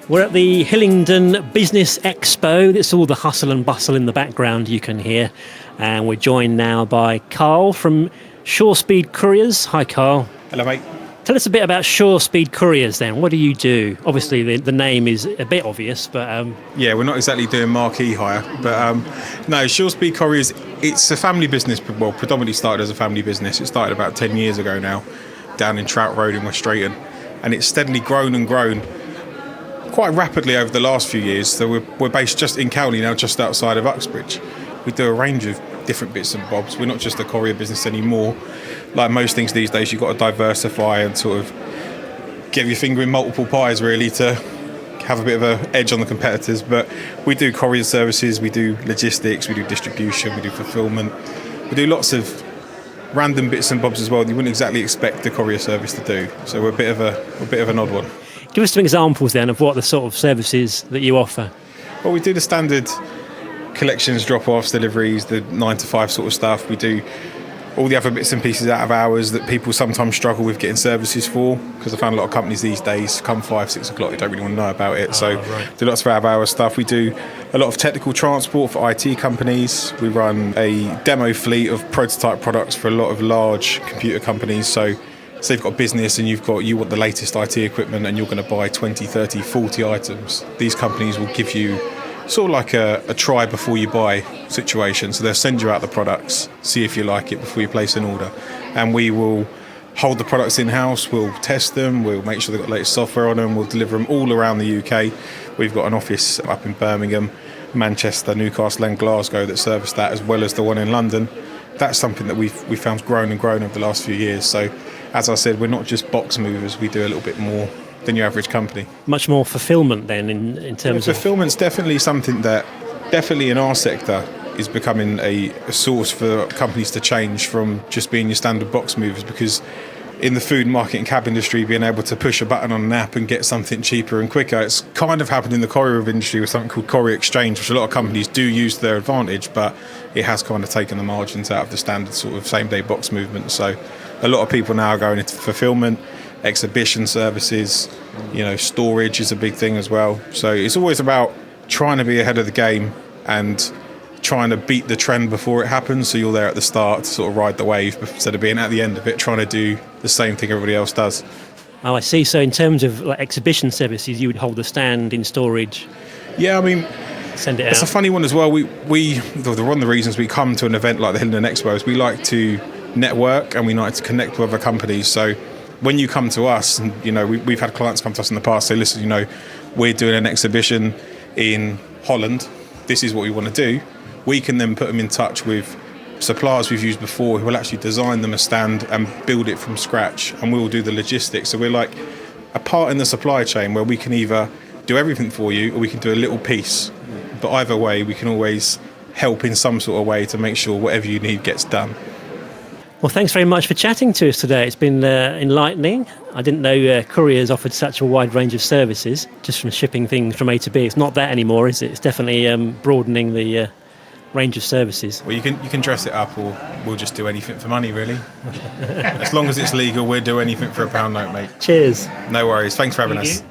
We're at the Hillingdon Business Expo. It's all the hustle and bustle in the background you can hear. And we're joined now by Carl from SureSpeed Couriers. Hi, Carl. Hello, mate. Tell us a bit about SureSpeed Couriers then. What do you do? Obviously, the name is a bit obvious, but... Yeah, we're not exactly doing marquee hire, but no, SureSpeed Couriers, it's a family business, well, predominantly started as a family business. It started about 10 years ago now, down in Trout Road in West Drayton, and it's steadily grown and grown quite rapidly over the last few years. So we're based just in Cowley now, just outside of Uxbridge. We do a range of different bits and bobs. We're not just a courier business anymore. Like most things these days, you've got to diversify and sort of get your finger in multiple pies, really, to have a bit of an edge on the competitors. But we do courier services, we do logistics, we do distribution, we do fulfillment. We do lots of random bits and bobs as well that you wouldn't exactly expect a courier service to do. So we're a bit of an odd one. Give us some examples then of what the sort of services that you offer. Well, we do the standard collections, drop-offs, deliveries, the 9 to 5 sort of stuff. We do all the other bits and pieces out of hours that people sometimes struggle with getting services for, because I found a lot of companies these days come 5-6 o'clock, they don't really want to know about it. Do lots of out of hours stuff. We do a lot of technical transport for IT companies. We run a demo fleet of prototype products for a lot of large computer companies. So you've got a business and you want the latest IT equipment and you're going to buy 20, 30, 40 items. These companies will give you sort of like a try before you buy situation. So they'll send you out the products, see if you like it before you place an order. And we will hold the products in-house, we'll test them, we'll make sure they've got the latest software on them, we'll deliver them all around the UK. We've got an office up in Birmingham, Manchester, Newcastle and Glasgow that service that, as well as the one in London. That's something that we've found grown and grown over the last few years. So as I said, we're not just box movers, we do a little bit more than your average company. Much more fulfillment then in terms of... Fulfillment's definitely something that, definitely in our sector, is becoming a source for companies to change from just being your standard box movers, because in the food market and cab industry, being able to push a button on an app and get something cheaper and quicker, it's kind of happened in the courier industry with something called courier exchange, which a lot of companies do use to their advantage, but it has kind of taken the margins out of the standard sort of same day box movement. So a lot of people now are going into fulfillment, exhibition services, storage is a big thing as well. So it's always about trying to be ahead of the game and trying to beat the trend before it happens, so you're there at the start to sort of ride the wave instead of being at the end of it trying to do the same thing everybody else does. Oh, I see. So in terms of like exhibition services, you would hold the stand in storage? Yeah, I mean, send it out. It's a funny one as well. One of the reasons we come to an event like the Hillingdon Expo is we like to network and we like to connect with other companies. So when you come to us, and we've had clients come to us in the past say, listen, we're doing an exhibition in Holland, this is what we want to do. We can then put them in touch with suppliers we've used before who will actually design them a stand and build it from scratch, and we'll do the logistics. So we're like a part in the supply chain where we can either do everything for you or we can do a little piece, but either way we can always help in some sort of way to make sure whatever you need gets done. Well, thanks very much for chatting to us today. It's been enlightening. I didn't know couriers offered such a wide range of services, just from shipping things from A to B. It's not that anymore, is it? It's definitely broadening the range of services. Well, you can dress it up, or we'll just do anything for money, really. As long as it's legal, we'll do anything for a pound note, mate. Cheers. No worries. Thanks for having us.